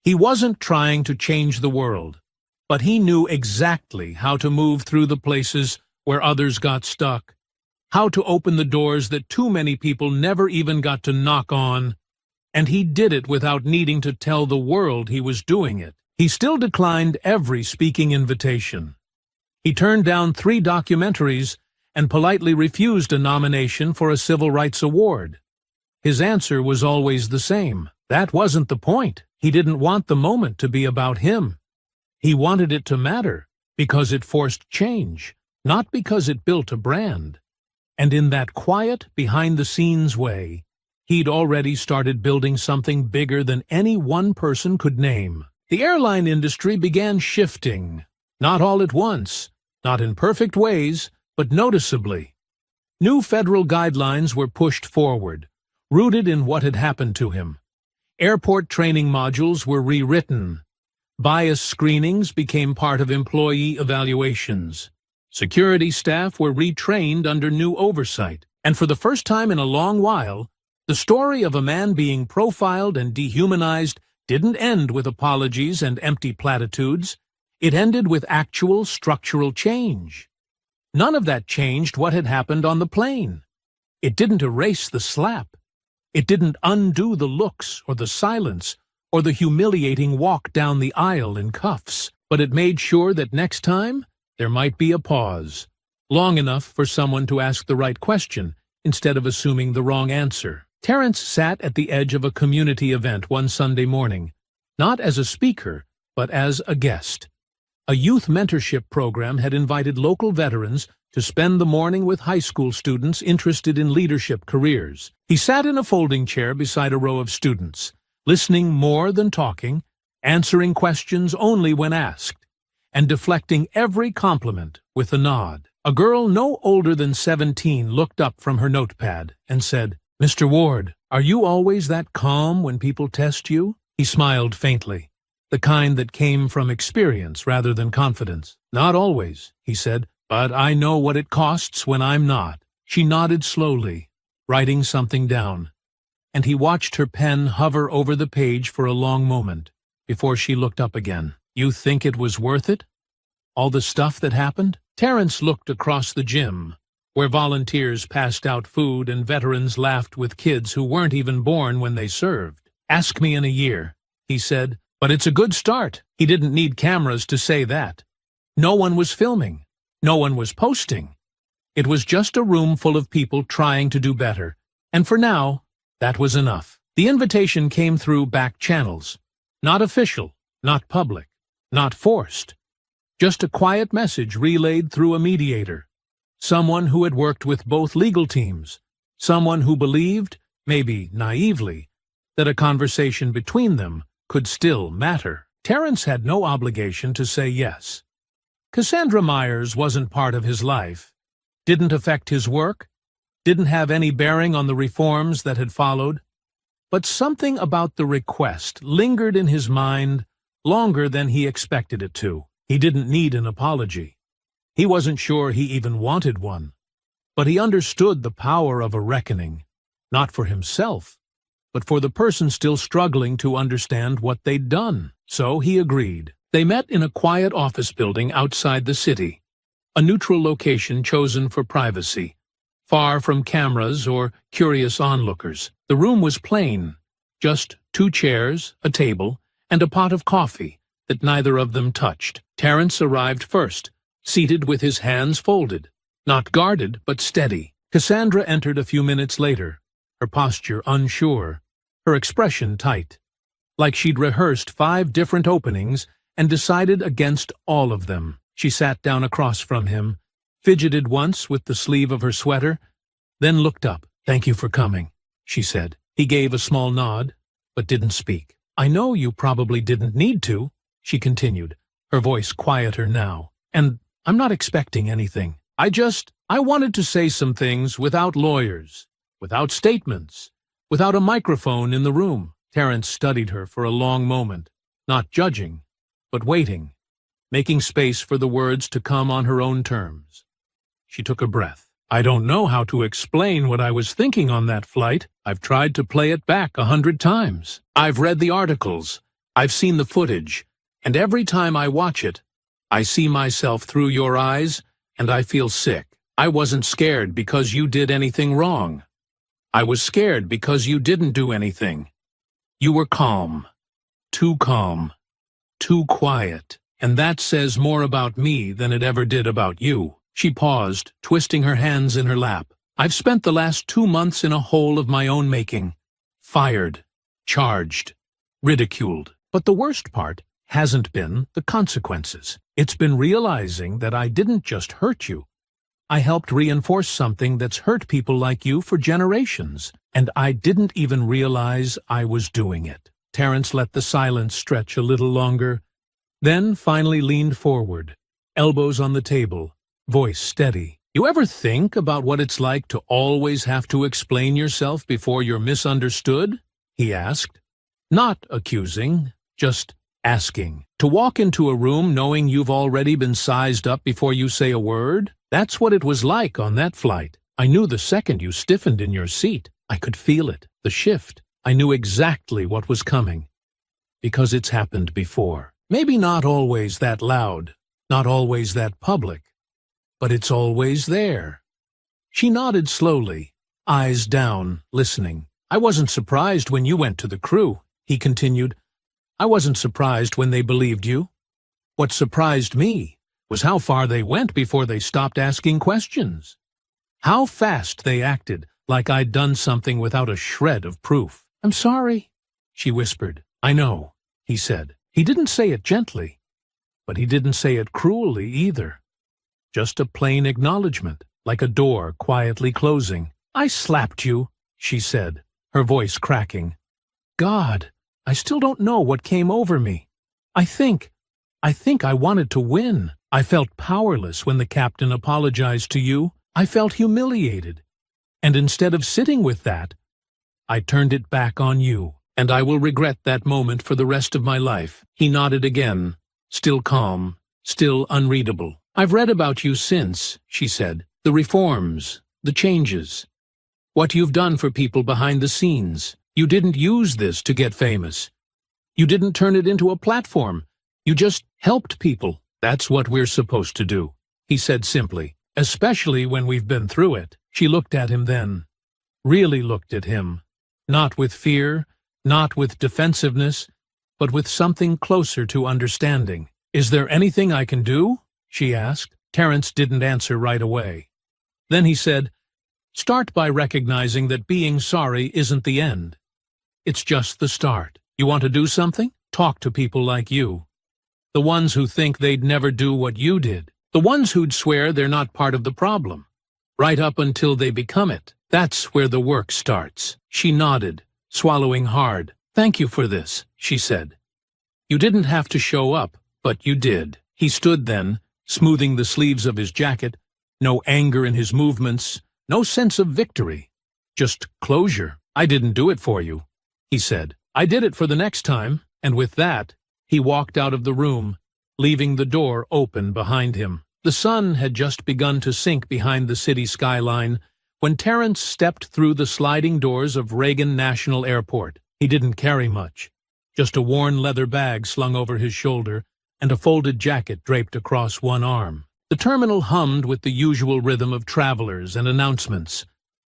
He wasn't trying to change the world, but he knew exactly how to move through the places where others got stuck, how to open the doors that too many people never even got to knock on, and he did it without needing to tell the world he was doing it. He still declined every speaking invitation. He turned down 3 documentaries and politely refused a nomination for a civil rights award. His answer was always the same. That wasn't the point. He didn't want the moment to be about him. He wanted it to matter because it forced change, not because it built a brand. And in that quiet, behind-the-scenes way, he'd already started building something bigger than any one person could name. The airline industry began shifting, not all at once, not in perfect ways, but noticeably. New federal guidelines were pushed forward, rooted in what had happened to him. Airport training modules were rewritten. Bias screenings became part of employee evaluations. Security staff were retrained under new oversight. And for the first time in a long while, the story of a man being profiled and dehumanized didn't end with apologies and empty platitudes. It ended with actual structural change. None of that changed what had happened on the plane. It didn't erase the slap. It didn't undo the looks or the silence or the humiliating walk down the aisle in cuffs, but it made sure that next time there might be a pause, long enough for someone to ask the right question instead of assuming the wrong answer. Terence sat at the edge of a community event one Sunday morning, not as a speaker, but as a guest. A youth mentorship program had invited local veterans to spend the morning with high school students interested in leadership careers. He sat in a folding chair beside a row of students, listening more than talking, answering questions only when asked, and deflecting every compliment with a nod. A girl no older than 17 looked up from her notepad and said, "Mr. Ward, are you always that calm when people test you?" He smiled faintly, the kind that came from experience rather than confidence. "Not always," he said, "but I know what it costs when I'm not." She nodded slowly, writing something down, and he watched her pen hover over the page for a long moment before she looked up again. "You think it was worth it? All the stuff that happened?" Terence looked across the gym, where volunteers passed out food and veterans laughed with kids who weren't even born when they served. "Ask me in a year," he said, "but it's a good start." He didn't need cameras to say that. No one was filming. No one was posting. It was just a room full of people trying to do better, and for now, that was enough. The invitation came through back channels. Not official, not public, not forced. Just a quiet message relayed through a mediator. Someone who had worked with both legal teams. Someone who believed, maybe naively, that a conversation between them could still matter. Terence had no obligation to say yes. Cassandra Myers wasn't part of his life, didn't affect his work, didn't have any bearing on the reforms that had followed. But something about the request lingered in his mind longer than he expected it to. He didn't need an apology. He wasn't sure he even wanted one. But he understood the power of a reckoning, not for himself, but for the person still struggling to understand what they'd done. So he agreed. They met in a quiet office building outside the city, a neutral location chosen for privacy, far from cameras or curious onlookers. The room was plain, just 2 chairs, a table, and a pot of coffee that neither of them touched. Terence arrived first, seated with his hands folded, not guarded but steady. Cassandra entered a few minutes later, her posture unsure, her expression tight, like she'd rehearsed 5 different openings and decided against all of them. She sat down across from him, fidgeted once with the sleeve of her sweater, then looked up. "Thank you for coming," she said. He gave a small nod, but didn't speak. "I know you probably didn't need to," she continued, her voice quieter now. "And I'm not expecting anything. I wanted to say some things without lawyers, without statements, without a microphone in the room." Terence studied her for a long moment, not judging, but waiting, making space for the words to come on her own terms. She took a breath. "I don't know how to explain what I was thinking on that flight. I've tried to play it back 100 times. I've read the articles, I've seen the footage, and every time I watch it, I see myself through your eyes, and I feel sick. I wasn't scared because you did anything wrong. I was scared because you didn't do anything. You were calm, too quiet, and that says more about me than it ever did about you." She paused, twisting her hands in her lap. "I've spent the last 2 months in a hole of my own making. Fired, charged, ridiculed. But the worst part hasn't been the consequences. It's been realizing that I didn't just hurt you. I helped reinforce something that's hurt people like you for generations, and I didn't even realize I was doing it." Terence let the silence stretch a little longer, then finally leaned forward, elbows on the table, voice steady. "You ever think about what it's like to always have to explain yourself before you're misunderstood?" he asked. Not accusing, just asking. To walk into a room knowing you've already been sized up before you say a word? That's what it was like on that flight. I knew the second you stiffened in your seat. I could feel it, the shift. I knew exactly what was coming. Because it's happened before. Maybe not always that loud, not always that public, but it's always there. She nodded slowly, eyes down, listening. "I wasn't surprised when you went to the crew," he continued. "I wasn't surprised when they believed you. What surprised me was how far they went before they stopped asking questions. How fast they acted, like I'd done something without a shred of proof." "I'm sorry," she whispered. "I know," he said. He didn't say it gently, but he didn't say it cruelly either. Just a plain acknowledgement, like a door quietly closing. "I slapped you," she said, her voice cracking. "God, I still don't know what came over me. I think I wanted to win. I felt powerless when the captain apologized to you. I felt humiliated. And instead of sitting with that, I turned it back on you. And I will regret that moment for the rest of my life." He nodded again, still calm, still unreadable. "I've read about you since," she said. "The reforms, the changes. What you've done for people behind the scenes. You didn't use this to get famous. You didn't turn it into a platform. You just helped people. That's what we're supposed to do," he said simply. "Especially when we've been through it." She looked at him then. Really looked at him. Not with fear, not with defensiveness, but with something closer to understanding. "Is there anything I can do?" she asked. Terence didn't answer right away. Then he said, "Start by recognizing that being sorry isn't the end. It's just the start. You want to do something? Talk to people like you. The ones who think they'd never do what you did. The ones who'd swear they're not part of the problem. Right up until they become it. That's where the work starts." She nodded, swallowing hard. "Thank you for this," she said. "You didn't have to show up, but you did." He stood then, smoothing the sleeves of his jacket, no anger in his movements, no sense of victory, just closure. "I didn't do it for you," he said. "I did it for the next time," and with that, he walked out of the room, leaving the door open behind him. The sun had just begun to sink behind the city skyline when Terence stepped through the sliding doors of Reagan National Airport. He didn't carry much, just a worn leather bag slung over his shoulder and a folded jacket draped across one arm. The terminal hummed with the usual rhythm of travelers and announcements,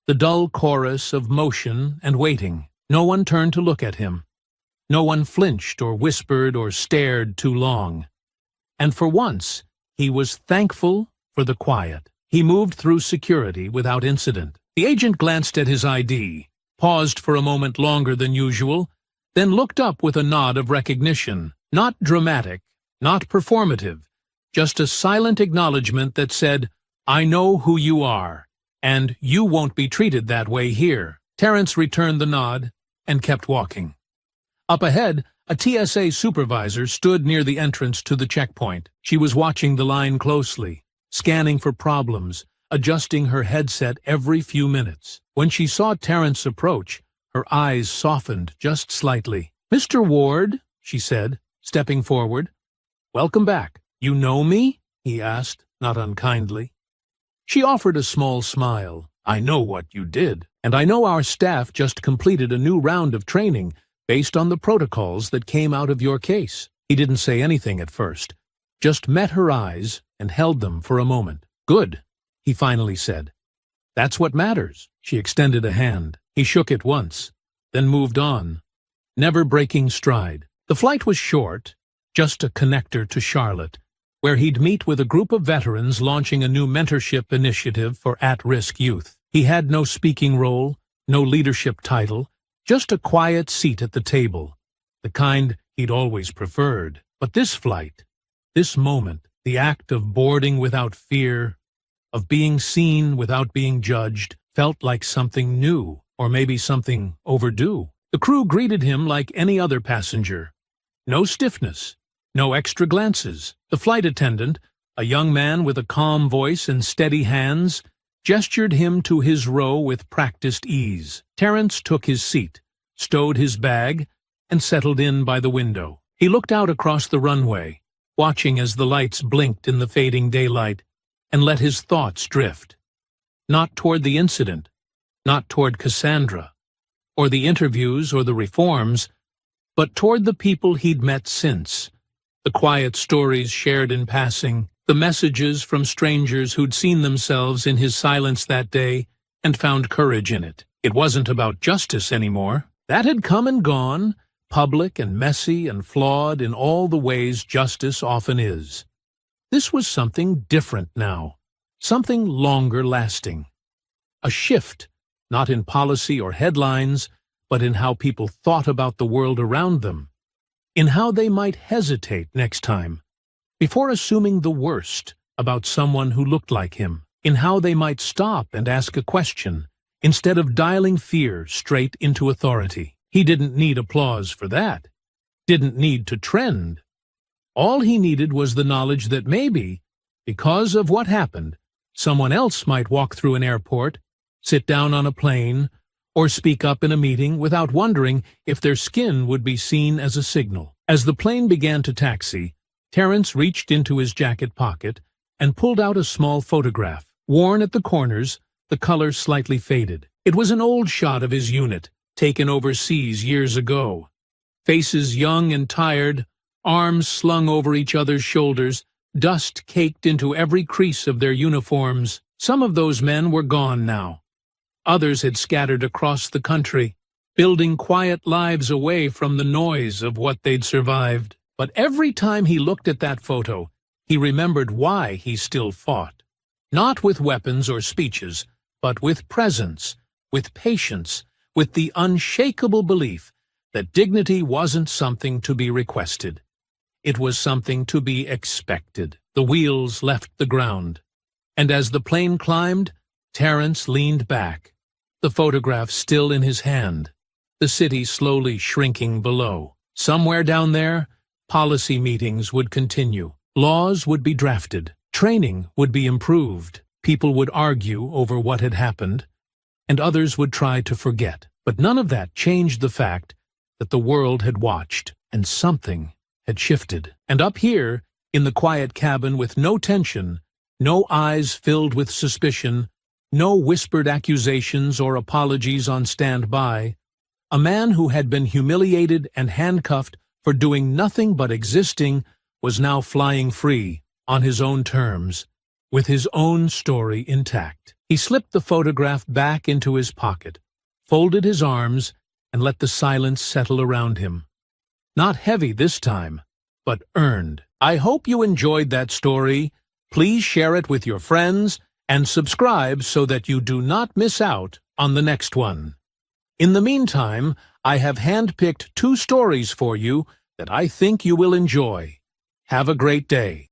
the dull chorus of motion and waiting. No one turned to look at him. No one flinched or whispered or stared too long. And for once, he was thankful for the quiet. He moved through security without incident. The agent glanced at his ID, paused for a moment longer than usual, then looked up with a nod of recognition. Not dramatic, not performative, just a silent acknowledgement that said, "I know who you are, and you won't be treated that way here." Terrence returned the nod and kept walking. Up ahead, a TSA supervisor stood near the entrance to the checkpoint. She was watching the line closely, scanning for problems, adjusting her headset every few minutes. When she saw Terrence approach, her eyes softened just slightly. "Mr. Ward," she said, stepping forward. "Welcome back. You know me?" he asked, not unkindly. She offered a small smile. "I know what you did, and I know our staff just completed a new round of training based on the protocols that came out of your case." He didn't say anything at first, just met her eyes and held them for a moment. "Good," he finally said. "That's what matters." She extended a hand. He shook it once, then moved on, never breaking stride. The flight was short, just a connector to Charlotte, where he'd meet with a group of veterans launching a new mentorship initiative for at-risk youth. He had no speaking role, no leadership title, just a quiet seat at the table, the kind he'd always preferred. But this flight, this moment, the act of boarding without fear, of being seen without being judged, felt like something new, or maybe something overdue. The crew greeted him like any other passenger. No stiffness, no extra glances. The flight attendant, a young man with a calm voice and steady hands, gestured him to his row with practiced ease. Terrence took his seat, stowed his bag, and settled in by the window. He looked out across the runway, watching as the lights blinked in the fading daylight, and let his thoughts drift. Not toward the incident, not toward Cassandra, or the interviews or the reforms, but toward the people he'd met since, the quiet stories shared in passing, the messages from strangers who'd seen themselves in his silence that day and found courage in it. It wasn't about justice anymore. That had come and gone, public and messy and flawed in all the ways justice often is. This was something different now, something longer lasting. A shift, not in policy or headlines, but in how people thought about the world around them, in how they might hesitate next time, before assuming the worst about someone who looked like him, in how they might stop and ask a question, instead of dialing fear straight into authority. He didn't need applause for that, didn't need to trend. All he needed was the knowledge that maybe, because of what happened, someone else might walk through an airport, sit down on a plane, or speak up in a meeting without wondering if their skin would be seen as a signal. As the plane began to taxi, Terrence reached into his jacket pocket and pulled out a small photograph. Worn at the corners, the color slightly faded. It was an old shot of his unit, taken overseas years ago. Faces young and tired, arms slung over each other's shoulders, dust caked into every crease of their uniforms. Some of those men were gone now. Others had scattered across the country, building quiet lives away from the noise of what they'd survived. But every time he looked at that photo, he remembered why he still fought. Not with weapons or speeches, but with presence, with patience, with the unshakable belief that dignity wasn't something to be requested. It was something to be expected. The wheels left the ground, and as the plane climbed, Terrence leaned back, the photograph still in his hand, the city slowly shrinking below. Somewhere down there, policy meetings would continue. Laws would be drafted. Training would be improved. People would argue over what had happened, and others would try to forget. But none of that changed the fact that the world had watched, and something had shifted. And up here, in the quiet cabin with no tension, no eyes filled with suspicion, no whispered accusations or apologies on standby, a man who had been humiliated and handcuffed for doing nothing but existing was now flying free, on his own terms, with his own story intact. He slipped the photograph back into his pocket, folded his arms, and let the silence settle around him. Not heavy this time, but earned. I hope you enjoyed that story. Please share it with your friends and subscribe so that you do not miss out on the next one. In the meantime, I have handpicked 2 stories for you that I think you will enjoy. Have a great day.